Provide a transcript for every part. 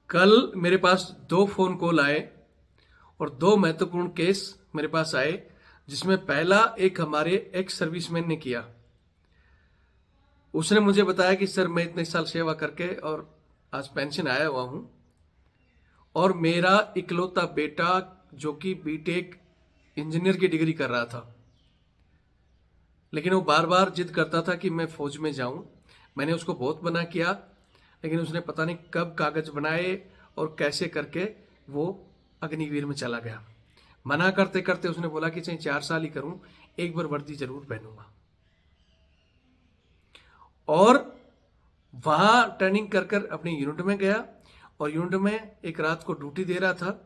कल मेरे पास 2 phone call आए और 2 महत्वपूर्ण केस मेरे पास आए, जिसमें पहला एक हमारे एक्स सर्विसमैन ने किया। उसने मुझे बताया कि सर मैं इतने साल सेवा करके और आज पेंशन आया हुआ हूं, और मेरा इकलौता बेटा जो कि बीटेक इंजीनियर की डिग्री कर रहा था, लेकिन वो बार बार जिद करता था कि मैं फौज में जाऊं। मैंने उसको बहुत मना किया, लेकिन उसने पता नहीं कब कागज बनाए और कैसे करके वो अग्निवीर में चला गया। मना करते करते उसने बोला कि चाहे 4 साल ही करूं, एक बार वर्दी जरूर पहनूंगा। और वहां ट्रेनिंग कर कर अपनी यूनिट में गया, और यूनिट में एक रात को ड्यूटी दे रहा था,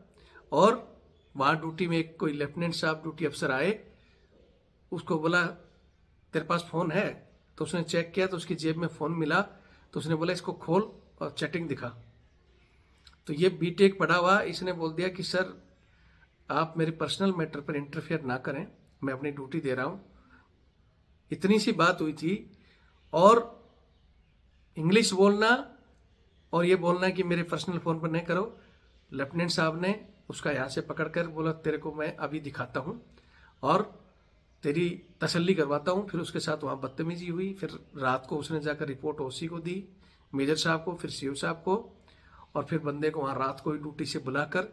और वहां ड्यूटी में एक कोई लेफ्टिनेंट साहब ड्यूटी अफसर आए। उसको बोला तेरे पास फोन है? तो उसने चेक किया तो उसकी जेब में फोन मिला। तो उसने बोला इसको खोल और चैटिंग दिखा। तो ये बीटेक पढ़ा हुआ, इसने बोल दिया कि सर आप मेरे पर्सनल मैटर पर इंटरफेयर ना करें, मैं अपनी ड्यूटी दे रहा हूं। इतनी सी बात हुई थी, और इंग्लिश बोलना और ये बोलना कि मेरे पर्सनल फोन पर नहीं करो। लेफ्टिनेंट साहब ने उसका यहाँ से पकड़कर बोला तेरे को मैं अभी दिखाता हूँ और तेरी तसल्ली करवाता हूँ। फिर उसके साथ वहाँ बदतमीजी हुई। फिर रात को उसने जाकर रिपोर्ट ओसी को दी, मेजर साहब को, फिर सीओ साहब को, और फिर बंदे को वहाँ रात को ही ड्यूटी से बुलाकर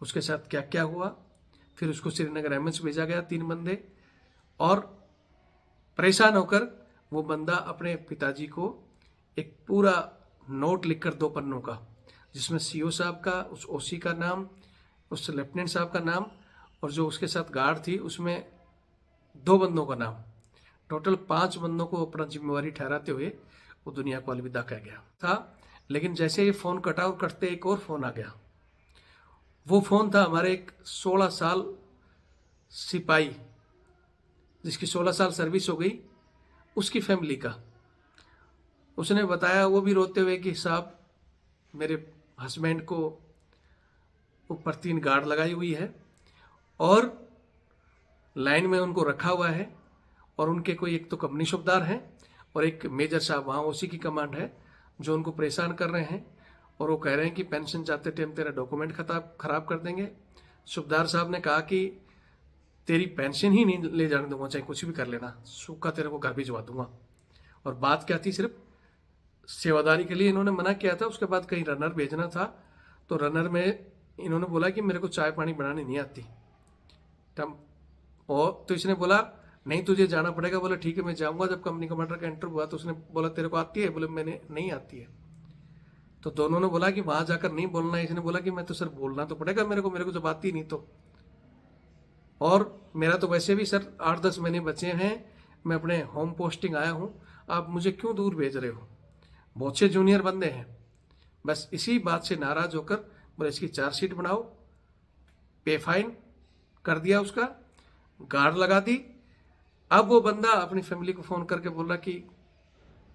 उसके साथ क्या क्या हुआ। फिर उसको श्रीनगर एमएच भेजा गया 3 बंदे, और परेशान होकर वो बंदा अपने पिताजी को एक पूरा नोट लिखकर 2 पन्नों का, जिसमें सीओ साहब का, उस ओसी का नाम, उस लेफ्टिनेंट साहब का नाम, और जो उसके साथ गार्ड थी उसमें 2 बंदों का नाम, टोटल 5 बंदों को अपना जिम्मेवारी ठहराते हुए वो दुनिया को अलविदा कह गया था। लेकिन जैसे ये फोन कटा और कटते एक और फोन आ गया। वो फोन था हमारे एक 16 साल सिपाही, जिसकी 16 साल सर्विस हो गई, उसकी फैमिली का। उसने बताया, वो भी रोते हुए, कि साहब मेरे हस्बैंड को ऊपर 3 गार्ड लगाई हुई है और लाइन में उनको रखा हुआ है, और उनके कोई एक तो कंपनी शोबदार हैं और एक मेजर साहब वहाँ उसी की कमांड है जो उनको परेशान कर रहे हैं, और वो कह रहे हैं कि पेंशन जाते टाइम तेरा डॉक्यूमेंट खराब कर देंगे। सूबेदार साहब ने कहा कि तेरी पेंशन ही नहीं ले जाने दूंगा, चाहे कुछ भी कर लेना, सूखा तेरे को घर भिजवा दूंगा। और बात क्या थी, सिर्फ सेवादारी के लिए इन्होंने मना किया था। उसके बाद कहीं रनर भेजना था, तो रनर में इन्होंने बोला कि मेरे को चाय पानी बनानी नहीं आती। और तो इसने बोला नहीं तुझे जाना पड़ेगा। बोला ठीक है मैं जाऊंगा। जब कंपनी कमांडर का इंटरव्यू हुआ तो उसने बोला तेरे को आती है? बोले मैंने नहीं आती है। तो दोनों ने बोला कि वहां जाकर नहीं बोलना है। इसने बोला कि मैं तो सर बोलना तो पड़ेगा मेरे को जब आती नहीं तो। और मेरा तो वैसे भी सर 8-10 महीने बचे हैं, मैं अपने होम पोस्टिंग आया हूं, आप मुझे क्यों दूर भेज रहे हो? बहुत से जूनियर बंदे हैं। बस इसी बात से नाराज होकर बोले इसकी चार्जशीट बनाओ, पे फाइन कर दिया, उसका गार्ड लगा दी। अब वो बंदा अपनी फैमिली को फोन करके बोल रहा कि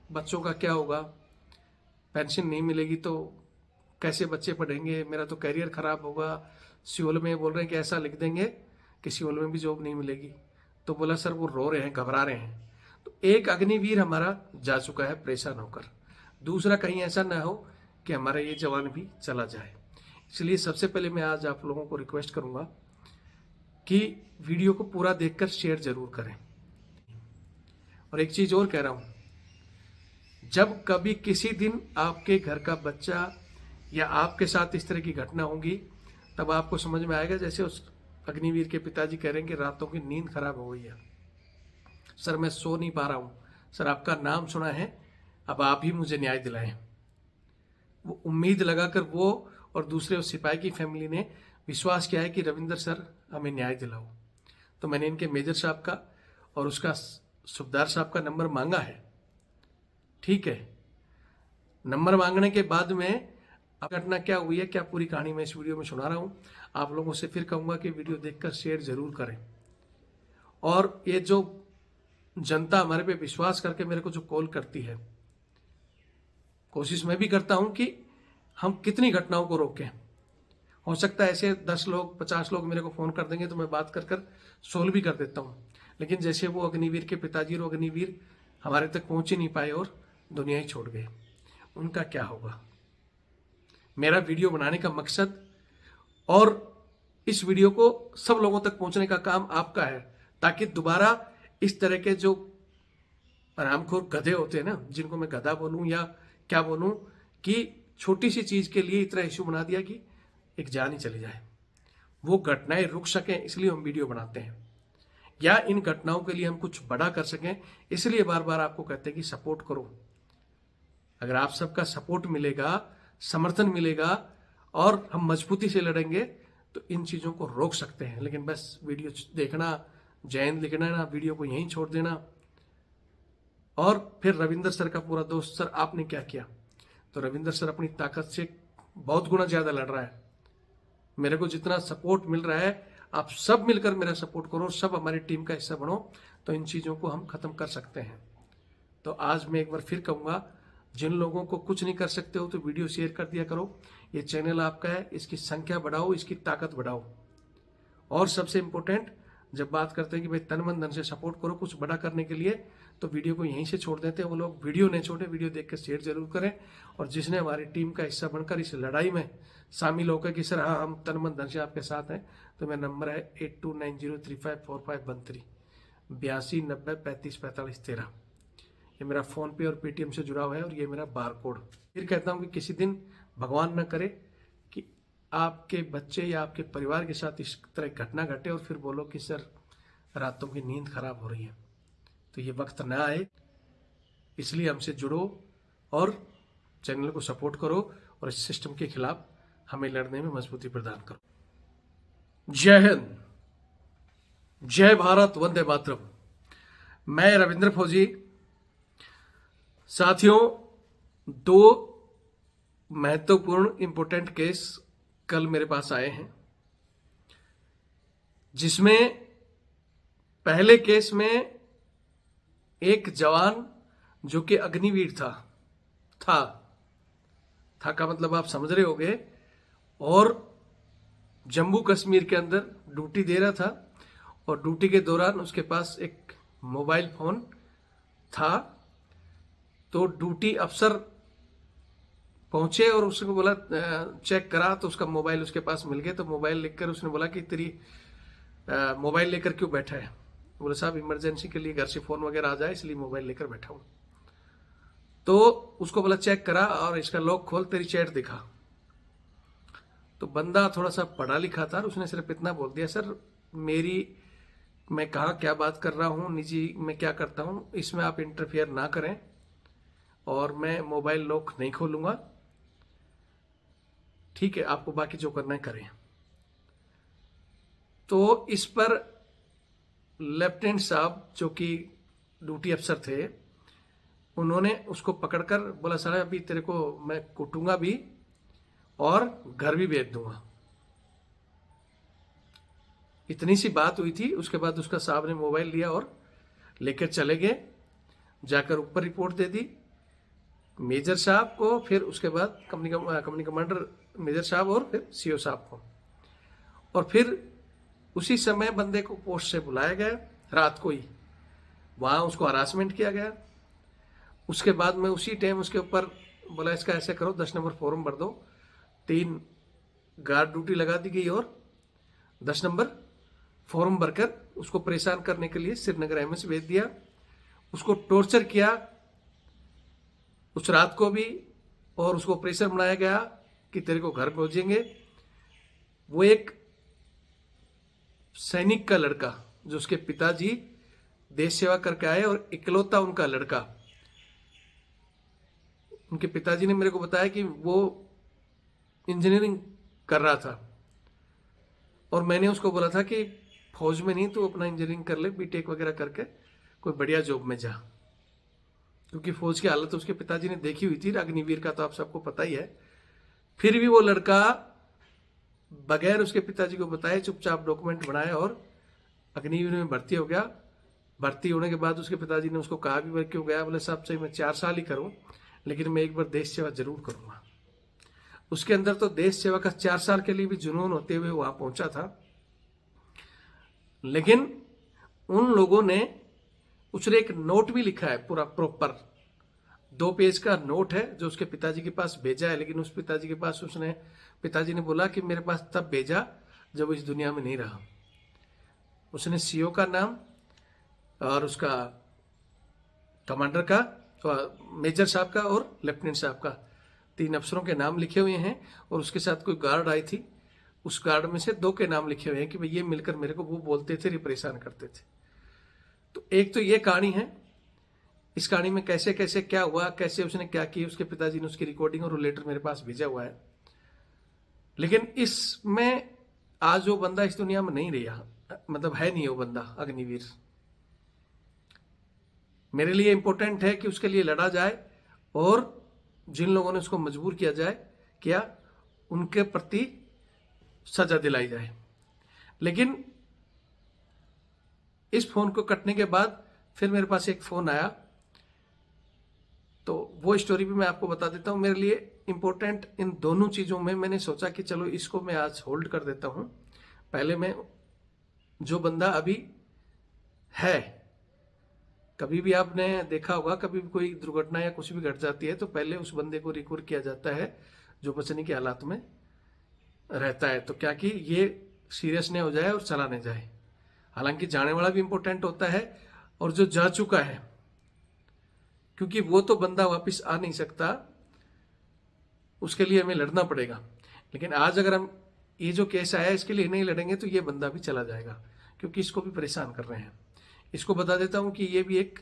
बच्चों का क्या होगा, पेंशन नहीं मिलेगी तो कैसे बच्चे पढ़ेंगे, मेरा तो करियर खराब होगा। सियोल में बोल रहे हैं कि ऐसा लिख देंगे कि सियोल में भी जॉब नहीं मिलेगी। तो बोला सर वो रो रहे हैं, घबरा रहे हैं। तो एक अग्निवीर हमारा जा चुका है परेशान होकर, दूसरा कहीं ऐसा ना हो कि हमारा ये जवान भी चला जाए। इसलिए सबसे पहले मैं आज आप लोगों को रिक्वेस्ट करूंगा कि वीडियो को पूरा देखकर शेयर जरूर करें। और एक चीज और कह रहा हूं, जब कभी किसी दिन आपके घर का बच्चा या आपके साथ इस तरह की घटना होगी, तब आपको समझ में आएगा, जैसे उस अग्निवीर के पिताजी कह रहे हैं कि रातों की नींद खराब हो गई है, सर मैं सो नहीं पा रहा हूं, सर आपका नाम सुना है, अब आप ही मुझे न्याय दिलाएं। वो उम्मीद लगाकर वो और दूसरे उस सिपाही की फैमिली ने विश्वास किया है कि रविंदर सर हमें न्याय दिलाओ। तो मैंने इनके मेजर साहब का और उसका सूबेदार साहब का नंबर मांगा है। ठीक है, नंबर मांगने के बाद में घटना क्या हुई है, क्या पूरी कहानी मैं इस वीडियो में सुना रहा हूं। आप लोगों से फिर कहूंगा कि वीडियो देखकर शेयर जरूर करें। और ये जो जनता हमारे पे विश्वास करके मेरे को जो कॉल करती है, कोशिश मैं भी करता हूं कि हम कितनी घटनाओं को रोकें। हो सकता है ऐसे 10 लोग 50 लोग मेरे को फोन कर देंगे तो मैं बात कर कर सोल्व भी कर देता हूं, लेकिन जैसे वो अग्निवीर के पिताजी और अग्निवीर हमारे तक पहुंच ही नहीं पाए और दुनिया ही छोड़ गए, उनका क्या होगा? मेरा वीडियो बनाने का मकसद और इस वीडियो को सब लोगों तक पहुंचने का काम आपका है, ताकि दोबारा इस तरह के जो हरामखोर गधे होते हैं ना, जिनको मैं गधा बोलूं या क्या बोलूं, कि छोटी सी चीज के लिए इतना इश्यू बना दिया कि एक जान ही चली जाए, वो घटनाएं रुक सकें, इसलिए हम वीडियो बनाते हैं, या इन घटनाओं के लिए हम कुछ बड़ा कर सकें, इसलिए बार बार आपको कहते हैं कि सपोर्ट करो। अगर आप सबका सपोर्ट मिलेगा, समर्थन मिलेगा और हम मजबूती से लड़ेंगे तो इन चीजों को रोक सकते हैं। लेकिन बस वीडियो देखना, जय हिंद लिखना ना, वीडियो को यहीं छोड़ देना, और फिर रविंदर सर का पूरा दोस्त, सर आपने क्या किया? तो रविंदर सर अपनी ताकत से बहुत गुना ज्यादा लड़ रहा है। मेरे को जितना सपोर्ट मिल रहा है, आप सब मिलकर मेरा सपोर्ट करो, सब हमारी टीम का हिस्सा बनो, तो इन चीजों को हम खत्म कर सकते हैं। तो आज मैं एक बार फिर कहूंगा, जिन लोगों को कुछ नहीं कर सकते हो तो वीडियो शेयर कर दिया करो। ये चैनल आपका है, इसकी संख्या बढ़ाओ, इसकी ताकत बढ़ाओ। और सबसे इंपॉर्टेंट, जब बात करते हैं कि भाई तन मन धन से सपोर्ट करो कुछ बड़ा करने के लिए, तो वीडियो को यहीं से छोड़ देते हैं वो लोग। वीडियो नहीं छोड़े, वीडियो देख कर शेयर जरूर करें। और जिसने हमारी टीम का हिस्सा बनकर इस लड़ाई में शामिल होकर कि सर हाँ हम तन मन धन से आपके साथ हैं, तो मेरा नंबर है 8290354513 8290354513। ये मेरा फोन पे और पेटीएम से जुड़ा हुआ है, और ये मेरा बार कोड। फिर कहता हूँ कि किसी दिन भगवान न करे कि आपके बच्चे या आपके परिवार के साथ इस तरह घटना घटे और फिर बोलो कि सर रातों की नींद खराब हो रही है। तो ये वक्त ना आए, इसलिए हमसे जुड़ो और चैनल को सपोर्ट करो और इस सिस्टम के खिलाफ हमें लड़ने में मजबूती प्रदान करो। जय हिंद, जय भारत, वंदे मातरम। मैं रविंद्र फौजी। साथियों, दो महत्वपूर्ण इंपोर्टेंट केस कल मेरे पास आए हैं, जिसमें पहले केस में एक जवान जो कि अग्निवीर था का मतलब आप समझ रहे होंगे, और जम्मू कश्मीर के अंदर ड्यूटी दे रहा था, और ड्यूटी के दौरान उसके पास एक मोबाइल फोन था। तो ड्यूटी अफसर पहुंचे और उसको बोला चेक करा, तो उसका मोबाइल उसके पास मिल गया। तो मोबाइल लेकर उसने बोला कि तेरी मोबाइल लेकर क्यों बैठा है? बोले साहब इमरजेंसी के लिए घर से फोन वगैरह आ जाए, इसलिए मोबाइल लेकर बैठा हूं। तो उसको बोला चेक करा और इसका लॉक खोल, तेरी चैट दिखा। तो बंदा थोड़ा सा पढ़ा लिखा था, उसने सिर्फ इतना बोल दिया, सर मैं कहा क्या बात कर रहा हूं, निजी मैं क्या करता हूं, इसमें आप इंटरफेयर ना करें, और मैं मोबाइल लॉक नहीं खोलूंगा, ठीक है, आपको बाकी जो करना है करें। तो इस पर लेफ्टिनेंट साहब जो कि ड्यूटी अफसर थे, उन्होंने उसको पकड़कर बोला सर अभी तेरे को मैं कूटूंगा भी और घर भी भेज दूंगा। इतनी सी बात हुई थी। उसके बाद उसका साहब ने मोबाइल लिया और लेकर चले गए, जाकर ऊपर रिपोर्ट दे दी मेजर साहब को, फिर उसके बाद कंपनी कमांडर मेजर साहब और फिर सीओ साहब को। और फिर उसी समय बंदे को पोस्ट से बुलाया गया, रात को ही वहां उसको हरासमेंट किया गया। उसके बाद में उसी टाइम उसके ऊपर बोला इसका ऐसे करो, 10 नंबर फॉर्म भर दो। 3 गार्ड ड्यूटी लगा दी गई और 10 नंबर फॉर्म भरकर उसको परेशान करने के लिए श्रीनगर एमएस भेज दिया। उसको टॉर्चर किया उस रात को भी, और उसको प्रेशर बनाया गया कि तेरे को घर पहुंचेंगे। वो एक सैनिक का लड़का, जो उसके पिताजी देश सेवा करके आए और इकलौता उनका लड़का, उनके पिताजी ने मेरे को बताया कि वो इंजीनियरिंग कर रहा था, और मैंने उसको बोला था कि फौज में नहीं तो अपना इंजीनियरिंग कर ले, बीटेक वगैरह करके कोई बढ़िया जॉब में जा, क्योंकि फौज की हालत उसके पिताजी ने देखी हुई थी। अग्निवीर का तो आप सबको पता ही है। फिर भी वो लड़का बगैर उसके पिताजी को बताए चुपचाप डॉक्यूमेंट बनाए और अग्निवीर में भर्ती हो गया। भर्ती होने के बाद उसके पिताजी ने उसको कहा भी क्यों गया? बोले साहब सही मैं 4 साल ही करूं, लेकिन मैं एक बार देश सेवा जरूर करूंगा। उसके अंदर तो देश सेवा का 4 साल के लिए भी जुनून होते हुए वहां पहुंचा था। लेकिन उन लोगों ने उसने एक नोट भी लिखा है पूरा प्रॉपर, 2 पेज का नोट है जो उसके पिताजी के पास भेजा है, लेकिन उस पिताजी के पास पिताजी ने बोला कि मेरे पास तब भेजा जब वो इस दुनिया में नहीं रहा। उसने सीओ का नाम और उसका कमांडर का, मेजर साहब का और लेफ्टिनेंट साहब का, 3 अफसरों के नाम लिखे हुए हैं। और उसके साथ कोई गार्ड आई थी, उस गार्ड में से 2 के नाम लिखे हुए हैं कि भाई ये मिलकर मेरे को वो बोलते थे, परेशान करते थे। तो एक तो ये कहानी है। इस कहानी में कैसे कैसे क्या हुआ, कैसे उसने क्या की, उसके पिताजी ने उसकी रिकॉर्डिंग और लेटर मेरे पास भेजा हुआ है। लेकिन इसमें आज वो बंदा इस दुनिया में नहीं रहा, मतलब है नहीं वो बंदा अग्निवीर। मेरे लिए इंपॉर्टेंट है कि उसके लिए लड़ा जाए और जिन लोगों ने उसको मजबूर किया जाए, क्या उनके प्रति सजा दिलाई जाए। लेकिन इस फोन को कटने के बाद फिर मेरे पास एक फोन आया, तो वो स्टोरी भी मैं आपको बता देता हूँ। मेरे लिए इंपॉर्टेंट इन दोनों चीज़ों में मैंने सोचा कि चलो इसको मैं आज होल्ड कर देता हूँ। पहले मैं जो बंदा अभी है, कभी भी आपने देखा होगा, कभी भी कोई दुर्घटना या कुछ भी घट जाती है तो पहले उस बंदे को रिकॉर्ड किया जाता है जो बचने के हालात में रहता है, तो क्या कि ये सीरियस नहीं हो जाए और चला नहीं जाए। हालांकि जाने वाला भी इंपॉर्टेंट होता है और जो जा चुका है, क्योंकि वो तो बंदा वापस आ नहीं सकता, उसके लिए हमें लड़ना पड़ेगा। लेकिन आज अगर हम ये जो केस आया इसके लिए नहीं लड़ेंगे तो ये बंदा भी चला जाएगा, क्योंकि इसको भी परेशान कर रहे हैं। इसको बता देता हूं कि ये भी एक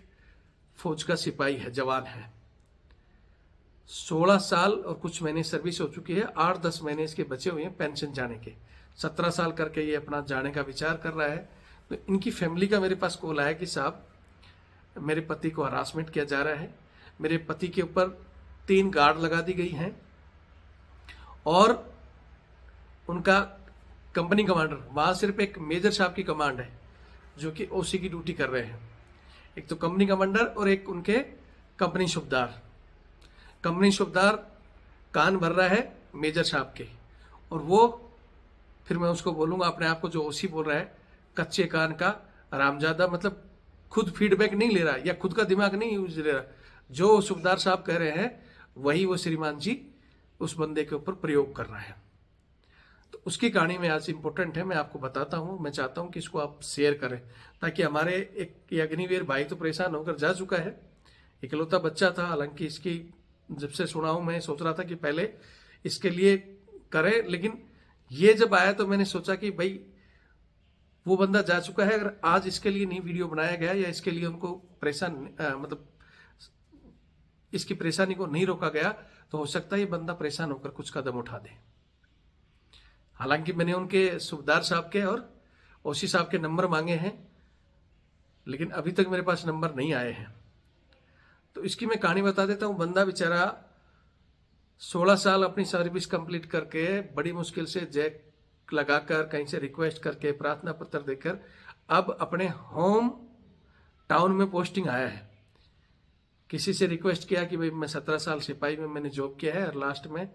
फौज का सिपाही है, जवान है। 16 साल और कुछ महीने सर्विस हो चुकी है, 8-10 महीने इसके बचे हुए हैं पेंशन जाने के। 17 साल करके ये अपना जाने का विचार कर रहा है। तो इनकी फैमिली का मेरे पास कॉल आया कि साहब मेरे पति को हरासमेंट किया जा रहा है, मेरे पति के ऊपर 3 गार्ड लगा दी गई हैं और उनका कंपनी कमांडर, वहां सिर्फ एक मेजर साहब की कमांड है जो कि ओसी की ड्यूटी कर रहे हैं। एक तो कंपनी कमांडर और एक उनके कंपनी सूबेदार। कंपनी सूबेदार कान भर रहा है मेजर साहब के, और वो फिर मैं उसको बोलूंगा अपने आप को जो ओसी बोल रहा है कच्चे कान का हरामजादा, मतलब खुद फीडबैक नहीं ले रहा या खुद का दिमाग नहीं यूज ले रहा, जो सूबेदार साहब कह रहे हैं वही वो श्रीमान जी उस बंदे के ऊपर प्रयोग कर रहा है। तो उसकी कहानी में आज इंपॉर्टेंट है, मैं आपको बताता हूं। मैं चाहता हूं कि इसको आप शेयर करें ताकि हमारे एक अग्निवीर भाई तो परेशान होकर जा चुका है, इकलौता बच्चा था। हालांकि इसकी जब से सुना हूं मैं सोच रहा था कि पहले इसके लिए करें, लेकिन ये जब आया तो मैंने सोचा कि भाई वो बंदा जा चुका है, अगर आज इसके लिए नहीं वीडियो बनाया गया या इसके लिए उनको मतलब इसकी परेशानी को नहीं रोका गया तो हो सकता है ये बंदा परेशान होकर कुछ कदम उठा दे। हालांकि मैंने उनके सूबेदार साहब के और ओसी साहब के नंबर मांगे हैं, लेकिन अभी तक मेरे पास नंबर नहीं आए हैं। तो इसकी मैं कहानी बता देता हूं। बंदा बेचारा 16 साल अपनी सर्विस कंप्लीट करके बड़ी मुश्किल से जैक लगाकर, कहीं से रिक्वेस्ट करके, प्रार्थना पत्र देकर अब अपने होम टाउन में पोस्टिंग आया है। किसी से रिक्वेस्ट किया कि भाई मैं 17 साल सिपाही में मैंने जॉब किया है और लास्ट में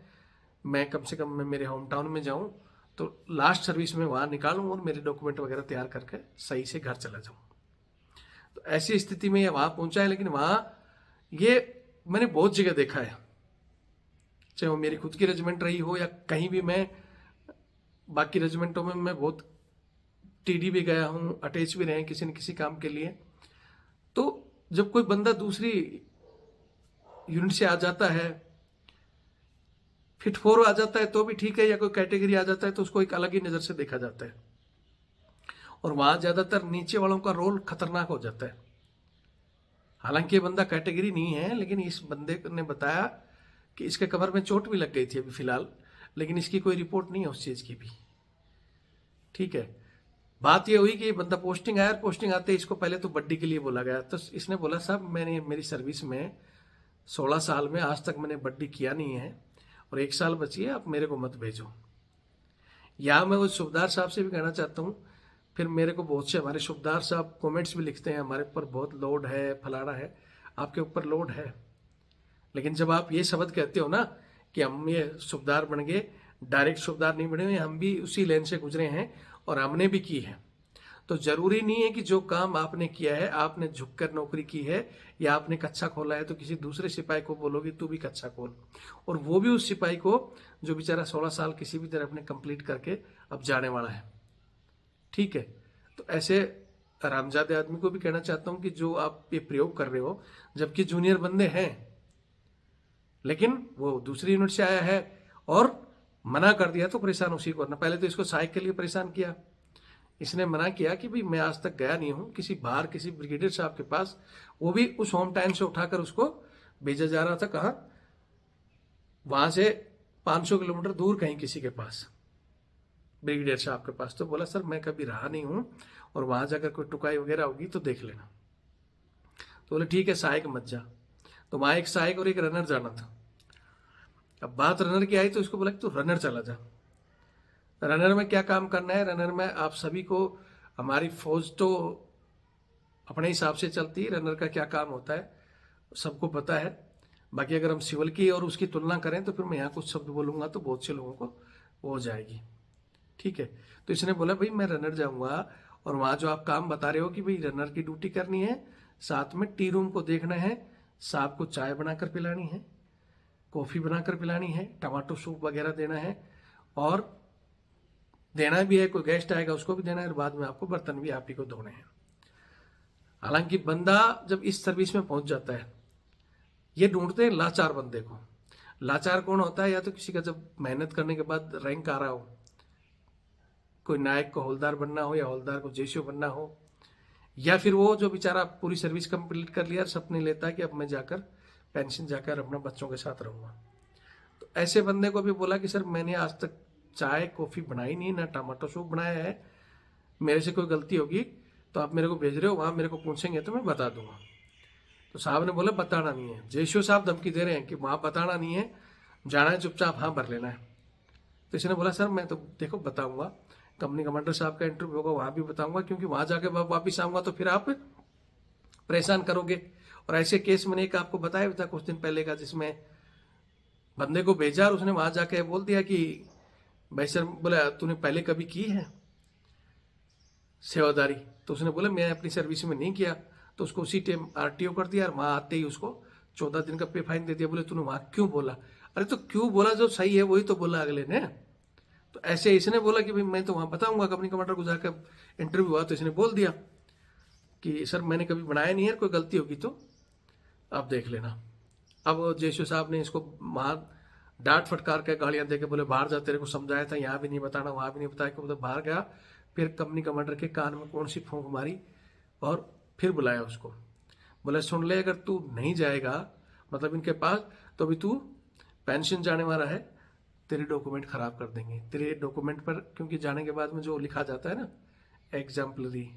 मैं कम से कम मैं मेरे होम टाउन में जाऊं तो लास्ट सर्विस में वहां निकालूं और मेरे डॉक्यूमेंट वगैरह तैयार करके सही से घर चला जाऊं। तो ऐसी स्थिति में ये वहां पहुंचा है। लेकिन वहां ये मैंने बहुत जगह देखा है, चाहे वो मेरी खुद की रेजिमेंट रही हो या कहीं भी, मैं बाकी रेजिमेंटों में मैं बहुत टीडी भी गया हूं, अटैच भी रहे किसी न किसी काम के लिए। तो जब कोई बंदा दूसरी यूनिट से आ जाता है, फिट 4 आ जाता है तो भी ठीक है, या कोई कैटेगरी आ जाता है तो उसको एक अलग ही नजर से देखा जाता है, और वहां ज्यादातर नीचे वालों का रोल खतरनाक हो जाता है। हालांकि ये बंदा कैटेगरी नहीं है, लेकिन इस बंदे ने बताया कि इसके कमर में चोट भी लग गई थी अभी फिलहाल, लेकिन इसकी कोई रिपोर्ट नहीं है उस चीज की भी। ठीक है, बात यह हुई कि ये बंदा पोस्टिंग आया और पोस्टिंग आते ही इसको पहले तो बड्डी के लिए बोला गया। तो इसने बोला साहब मैंने मेरी सर्विस में 16 साल में आज तक मैंने बड्डी किया नहीं है और 1 साल बची है, आप मेरे को मत भेजो। यहां मैं वो सूबेदार साहब से भी कहना चाहता हूं, फिर मेरे को बहुत से हमारे सूबेदार साहब कमेंट्स भी लिखते हैं हमारे ऊपर बहुत लोड है, फलाना है। आपके ऊपर लोड है, लेकिन जब आप ये शब्द कहते हो ना कि हम ये सूबेदार बन गए, डायरेक्ट सूबेदार नहीं बने हुए, हम भी उसी लाइन से गुजरे हैं और हमने भी की है। तो जरूरी नहीं है कि जो काम आपने किया है, आपने झुककर नौकरी की है या आपने कच्छा खोला है तो किसी दूसरे सिपाही को बोलोगे तू भी कच्छा खोल, और वो भी उस सिपाही को जो बेचारा 16 साल किसी भी तरह अपने कंप्लीट करके अब जाने वाला है। ठीक है, तो ऐसे रामजादे आदमी को भी कहना चाहता हूं कि जो आप ये प्रयोग कर रहे हो, जबकि जूनियर बंदे हैं, लेकिन वो दूसरी यूनिट से आया है और मना कर दिया तो परेशान उसी को करना। पहले तो इसको सहायक के लिए परेशान किया, इसने मना किया कि भाई मैं आज तक गया नहीं हूं किसी बाहर किसी ब्रिगेडियर साहब के पास, वो भी उस होम टाउन से उठाकर उसको भेजा जा रहा था कहाँ, वहां से 500 किलोमीटर दूर कहीं किसी के पास, ब्रिगेडियर साहब के पास। तो बोला सर मैं कभी रहा नहीं हूं और वहां जाकर कोई टुकाई वगैरह होगी तो देख लेना। तो बोले ठीक है सहायक मत जा। तो वहां एक सहायक और एक रनर जाना था। अब बात रनर की आई तो इसको बोला कि तू रनर चला जा। रनर में क्या काम करना है, रनर में आप सभी को, हमारी फौज तो अपने हिसाब से चलती है, रनर का क्या काम होता है सबको पता है। बाकी अगर हम सिविल की और उसकी तुलना करें तो फिर मैं यहाँ कुछ शब्द बोलूंगा तो बहुत से लोगों को वो हो जाएगी। ठीक है, तो इसने बोला भाई मैं रनर जाऊंगा और वहां जो आप काम बता रहे हो कि भाई रनर की ड्यूटी करनी है, साथ में टी रूम को देखना है, साहब को चाय बनाकर पिलानी है, कॉफी बनाकर पिलानी है, टमाटो सूप वगैरह देना है, और देना भी है, कोई गेस्ट आएगा उसको भी देना है, और बाद में आपको बर्तन भी आप ही को धोने हैं। हालांकि बंदा जब इस सर्विस में पहुंच जाता है, ये ढूंढते हैं लाचार बंदे को। लाचार कौन होता है, या तो किसी का जब मेहनत करने के बाद रैंक आ रहा हो, कोई नायक को हवलदार बनना हो या हवलदार को जेसीओ बनना हो, या फिर वो जो बेचारा पूरी सर्विस कंप्लीट कर लिया, सपने लेता है कि अब मैं जाकर पेंशन जाकर अपना बच्चों के साथ रहूंगा। तो ऐसे बंदे को भी बोला कि सर मैंने आज तक चाय कॉफी बनाई नहीं, ना टमाटो सूप बनाया है, मेरे से कोई गलती होगी तो आप मेरे को भेज रहे हो, वहां मेरे को पूछेंगे तो मैं बता दूंगा। तो साहब ने बोला बताना नहीं है। जेसीओ साहब धमकी दे रहे हैं कि वहां बताना नहीं है, जाना है चुपचाप हाँ भर लेना है। तो इसने बोला सर मैं तो देखो बताऊंगा, कंपनी कमांडर साहब का इंटरव्यू होगा वहां भी बताऊंगा, क्योंकि वहां जाके वापिस आऊंगा तो फिर आप परेशान करोगे। और ऐसे केस मैंने एक आपको बताया था कुछ दिन पहले का, जिसमें बंदे को भेजा और उसने वहां जाके बोल दिया कि भाई सर, बोला तूने पहले कभी की है सेवादारी, तो उसने बोला मैं अपनी सर्विस में नहीं किया। तो उसको उसी टाइम आरटीओ कर दिया और वहां आते ही उसको 14 दिन का पे फाइन दे दिया। बोले तूने वहां क्यों बोला? अरे तो क्यों बोला, जो सही है वही तो बोला अगले ने। तो ऐसे इसने बोला कि भाई मैं तो वहां बताऊंगा, कंपनी कमांडर को जाकर इंटरव्यू हुआ तो इसने बोल दिया कि सर मैंने कभी बनाया नहीं है, कोई गलती होगी तो आप देख लेना। अब जेसीओ साहब ने इसको वहां डांट फटकार के गालियां देके बोले बाहर जा, तेरे को समझाया था, यहाँ भी नहीं बताना वहां भी नहीं बताया, कि बाहर गया। फिर कंपनी कमांडर के कान में कौन सी फूंक मारी और फिर बुलाया उसको। बोले सुन ले, अगर तू नहीं जाएगा मतलब इनके पास, तो अभी तू पेंशन जाने वाला है, तेरे डॉक्यूमेंट खराब कर देंगे। तेरे डॉक्यूमेंट पर क्योंकि जाने के बाद में जो लिखा जाता है ना, एग्जाम्पलरी,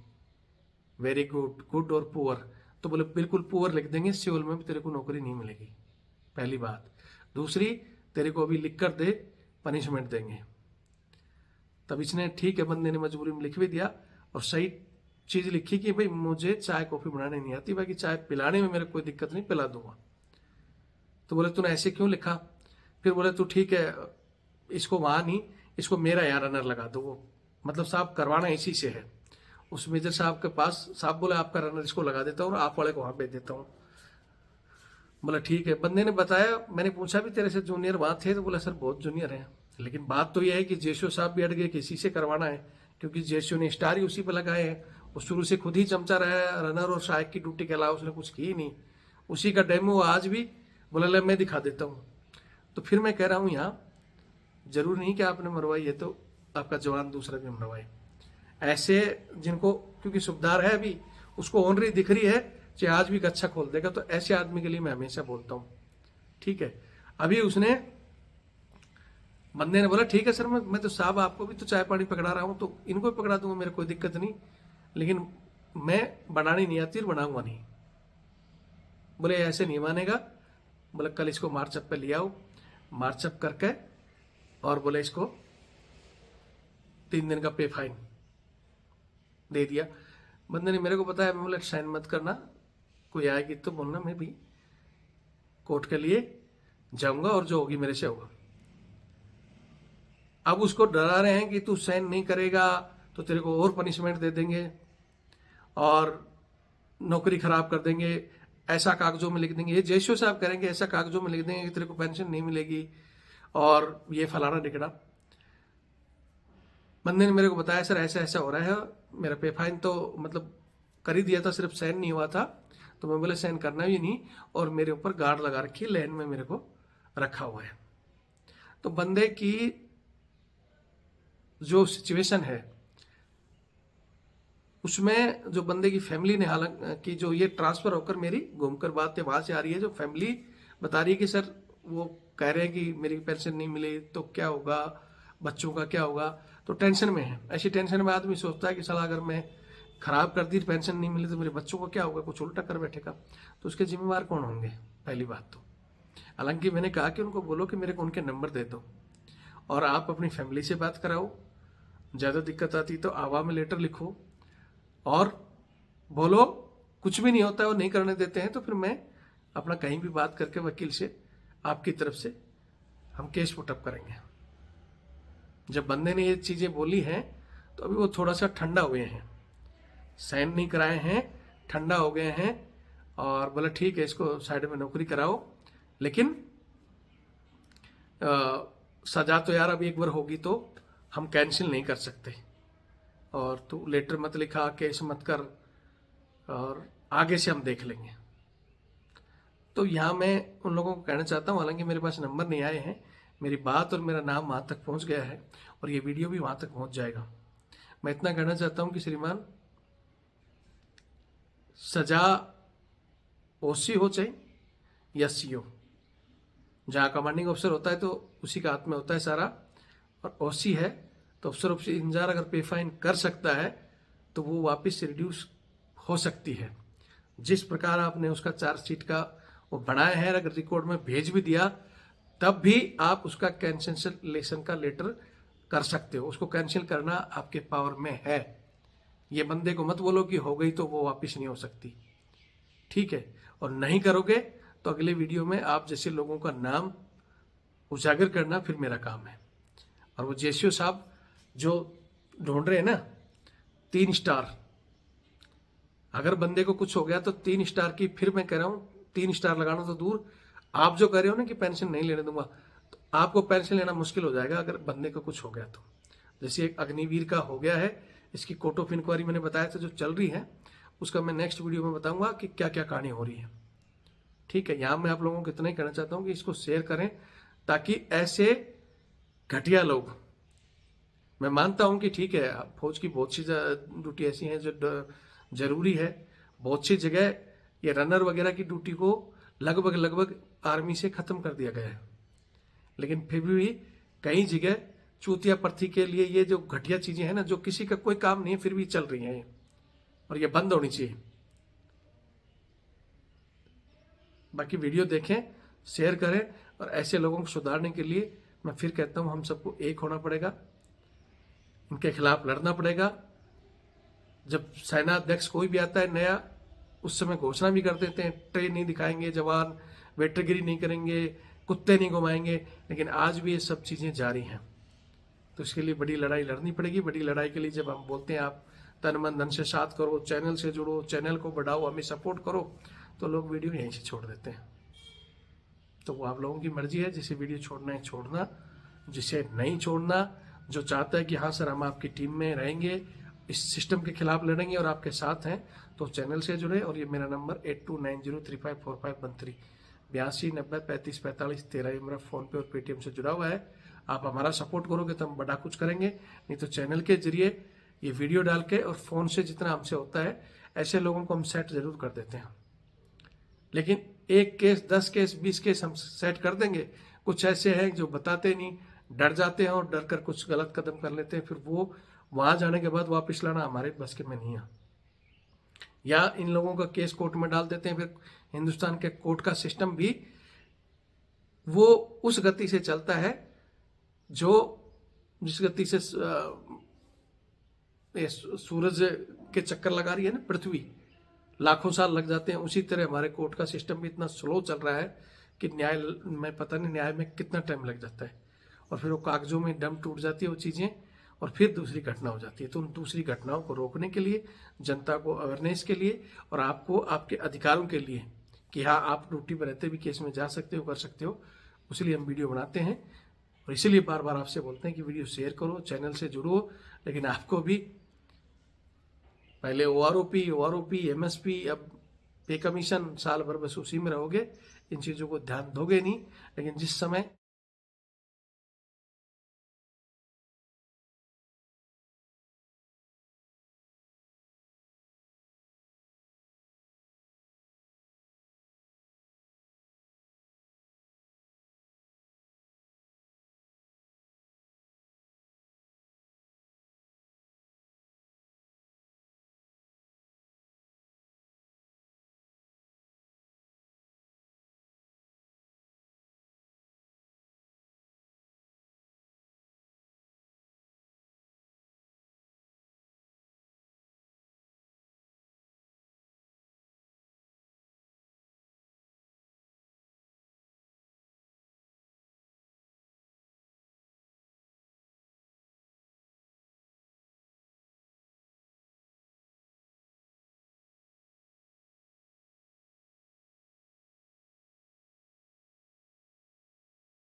वेरी गुड, गुड और पुअर, तो बोले बिल्कुल पुअर लिख देंगे, सिविल में भी तेरे को नौकरी नहीं मिलेगी, पहली बात। दूसरी, तेरे को अभी लिख कर दे, पनिशमेंट देंगे। तब इसने ठीक है, बंदे ने मजबूरी में लिख भी दिया और सही चीज लिखी कि भाई मुझे चाय कॉफी बनाने नहीं आती, बाकी चाय पिलाने में मेरे कोई दिक्कत नहीं, पिला दूंगा। तो बोले तूने ऐसे क्यों लिखा? फिर बोले तू ठीक है, इसको वहां नहीं, इसको मेरा यहाँ रनर लगा दो। वो मतलब साहब करवाना इसी से है, उस मेजर साहब के पास। साहब बोले आपका रनर इसको लगा देता हूँ और आप वाले को वहां भेज देता हूँ। बोला ठीक है। बंदे ने बताया, मैंने पूछा भी तेरे से जूनियर वहां थे? तो बोला सर बहुत जूनियर है, लेकिन बात तो यह है कि जेसीओ साहब भी अड़ गए कि इसी से करवाना है, क्योंकि जेसीओ ने स्टार ही उसी पर लगाए हैं। वो शुरू से खुद ही चमचा रहा है, रनर और सहायक की ड्यूटी के अलावा उसने कुछ की ही नहीं। उसी का डेमो आज भी बोला ले मैं दिखा देता हूँ। तो फिर मैं कह रहा हूँ यहाँ जरूर नहीं कि आपने मरवाई है तो आपका जवान दूसरा भी मरवाए। ऐसे जिनको क्योंकि सुबदार है अभी, उसको ऑनरी दिख रही है, चाहे आज भी अच्छा खोल देगा, तो ऐसे आदमी के लिए मैं हमेशा बोलता हूँ। ठीक है, अभी उसने बंदे ने बोला ठीक है सर, मैं तो साहब आपको भी तो चाय पानी पकड़ा रहा हूँ, तो इनको भी पकड़ा दूंगा, मेरे कोई दिक्कत नहीं, लेकिन मैं बनानी नहीं आती और बनाऊंगा नहीं। बोले ऐसे नहीं मानेगा। बोले कल इसको मार्चअप पे ले आओ, मार्चअप करके, और बोले इसको 3 दिन का पे फाइन दे दिया। बंदे ने मेरे को बताया, मैं बोला साइन मत करना, कोई आएगी तो बोलना मैं भी कोर्ट के लिए जाऊंगा और जो होगी मेरे से होगा। अब उसको डरा रहे हैं कि तू साइन नहीं करेगा तो तेरे को और पनिशमेंट दे देंगे और नौकरी खराब कर देंगे, ऐसा कागजों में लिख देंगे। ये जेसीओ साहब करेंगे, ऐसा कागजों में लिख देंगे कि तेरे को पेंशन नहीं मिलेगी और ये फलाना टिकड़ा। बंदे ने मेरे को बताया सर ऐसा ऐसा हो रहा है, मेरा पे फाइन तो मतलब कर ही दिया था, सिर्फ साइन नहीं हुआ था। तो मैं बोले साइन करना भी नहीं, और मेरे ऊपर गार्ड लगा रखी, लाइन में मेरे को रखा हुआ है। तो बंदे की जो सिचुएशन है उसमें जो बंदे की फैमिली ने, हालांकि जो ये ट्रांसफर होकर मेरी घूमकर बातें वहां से आ रही है, जो फैमिली बता रही है कि सर वो कह रहे हैं कि मेरी पेंशन नहीं मिली तो क्या होगा, बच्चों का क्या होगा, तो टेंशन में है। ऐसी टेंशन में आदमी सोचता है कि साला अगर मैं खराब कर दी, पेंशन नहीं मिली तो मेरे बच्चों का क्या होगा, कुछ उल्टा कर बैठेगा, तो उसके जिम्मेवार कौन होंगे, पहली बात तो। हालांकि मैंने कहा कि उनको बोलो कि मेरे को उनके नंबर दे दो और आप अपनी फैमिली से बात कराओ, ज़्यादा दिक्कत आती तो आवा में लेटर लिखो और बोलो कुछ भी नहीं होता है, वो नहीं करने देते हैं तो फिर मैं अपना कहीं भी बात करके वकील से आपकी तरफ से हम केस पुटअप करेंगे। जब बंदे ने ये चीज़ें बोली हैं तो अभी वो थोड़ा सा ठंडा हुए हैं, साइन नहीं कराए हैं, ठंडा हो गए हैं और बोला ठीक है इसको साइड में नौकरी कराओ, लेकिन सजा तो यार अभी एक बार होगी तो हम कैंसिल नहीं कर सकते, और तू लेटर मत लिखा, केस मत कर, और आगे से हम देख लेंगे। तो यहाँ मैं उन लोगों को कहना चाहता हूँ, हालांकि मेरे पास नंबर नहीं आए हैं, मेरी बात और मेरा नाम वहाँ तक पहुँच गया है और ये वीडियो भी वहाँ तक पहुँच जाएगा। मैं इतना कहना चाहता हूँ कि श्रीमान, सजा ओसी हो चाहे या सीओ, जहाँ कमांडिंग ऑफिसर होता है तो उसी का हाथ में होता है सारा, और ओसी है तो अफसर ऑफ इंतजार अगर पे फाइन कर सकता है तो वो वापस रिड्यूस हो सकती है। जिस प्रकार आपने उसका चार्जशीट का वो बनाया है, अगर रिकॉर्ड में भेज भी दिया तब भी आप उसका कैंसिलेशन का लेटर कर सकते हो, उसको कैंसिल करना आपके पावर में है। ये बंदे को मत बोलो कि हो गई तो वो वापस नहीं हो सकती, ठीक है। और नहीं करोगे तो अगले वीडियो में आप जैसे लोगों का नाम उजागर करना फिर मेरा काम है। और वो जेसीओ साहब जो ढूंढ रहे हैं ना 3 स्टार, अगर बंदे को कुछ हो गया तो 3 स्टार की, फिर मैं कह रहा हूं 3 स्टार लगाना तो दूर, आप जो कह रहे हो ना कि पेंशन नहीं लेने दूंगा, तो आपको पेंशन लेना मुश्किल हो जाएगा अगर बंदे को कुछ हो गया तो। जैसे एक अग्निवीर का हो गया है, इसकी कोर्ट ऑफ इंक्वायरी मैंने बताया था जो चल रही है, उसका मैं नेक्स्ट वीडियो में बताऊंगा कि क्या क्या कहानी हो रही है, ठीक है। यहाँ मैं आप लोगों को इतना ही कहना चाहता हूँ कि इसको शेयर करें ताकि ऐसे घटिया लोग, मैं मानता हूं कि ठीक है फौज की बहुत सी ड्यूटी ऐसी हैं जो जरूरी है, बहुत सी जगह ये रनर वगैरह की ड्यूटी को लगभग आर्मी से खत्म कर दिया गया है, लेकिन फिर भी कई जगह चूतिया प्रथी के लिए ये जो घटिया चीजें हैं ना, जो किसी का कोई काम नहीं है फिर भी चल रही हैं, और ये बंद होनी चाहिए। बाकी वीडियो देखें, शेयर करें, और ऐसे लोगों को सुधारने के लिए मैं फिर कहता हूं हम सबको एक होना पड़ेगा, इनके खिलाफ लड़ना पड़ेगा। जब सेनाध्यक्ष कोई भी आता है नया, उस समय घोषणा भी कर देते हैं ट्रेन नहीं दिखाएंगे, जवान वेटरगिरी नहीं करेंगे, कुत्ते नहीं घुमाएंगे, लेकिन आज भी ये सब चीज़ें जारी हैं। तो इसके लिए बड़ी लड़ाई लड़नी पड़ेगी। बड़ी लड़ाई के लिए जब हम बोलते हैं आप तन मन धन से साथ करो, चैनल से जुड़ो, चैनल को बढ़ाओ, हमें सपोर्ट करो, तो लोग वीडियो यहीं से छोड़ देते हैं। तो वो आप लोगों की मर्जी है, जिसे वीडियो छोड़ना है छोड़ना, जिसे नहीं छोड़ना, जो चाहता है कि हाँ सर हम आपकी टीम में रहेंगे, इस सिस्टम के खिलाफ लड़ेंगे और आपके साथ हैं, तो चैनल से जुड़े। और ये मेरा नंबर 8290354513 82903545 13, ये मेरा फ़ोन पे और पेटीएम से जुड़ा हुआ है। आप हमारा सपोर्ट करोगे तो हम बड़ा कुछ करेंगे, नहीं तो चैनल के जरिए ये वीडियो डाल के और फ़ोन से जितना हमसे होता है ऐसे लोगों को हम सेट जरूर कर देते हैं। लेकिन 1 केस 10 केस 20 केस हम सेट कर देंगे। कुछ ऐसे हैं जो बताते नहीं, डर जाते हैं और डर कर कुछ गलत कदम कर लेते हैं, फिर वो वहां जाने के बाद वापस लाना हमारे बस के में नहीं है। या इन लोगों का केस कोर्ट में डाल देते हैं, फिर हिंदुस्तान के कोर्ट का सिस्टम भी वो उस गति से चलता है जो जिस गति से सूरज के चक्कर लगा रही है ना पृथ्वी, लाखों साल लग जाते हैं, उसी तरह हमारे कोर्ट का सिस्टम भी इतना स्लो चल रहा है कि न्याय में पता नहीं न्याय में कितना टाइम लग जाता है, और फिर वो कागजों में दम टूट जाती है वो चीज़ें, और फिर दूसरी घटना हो जाती है। तो उन दूसरी घटनाओं को रोकने के लिए, जनता को अवेयरनेस के लिए और आपको आपके अधिकारों के लिए कि हाँ आप ड्यूटी पर रहते भी केस में जा सकते हो, कर सकते हो, उसलिए हम वीडियो बनाते हैं। और इसीलिए बार बार आपसे बोलते हैं कि वीडियो शेयर करो, चैनल से जुड़ो। लेकिन आपको भी पहले ओआरओपी, एमएसपी, अब पे कमीशन, साल भर बस उसी में रहोगे, इन चीज़ों को ध्यान दोगे नहीं। लेकिन जिस समय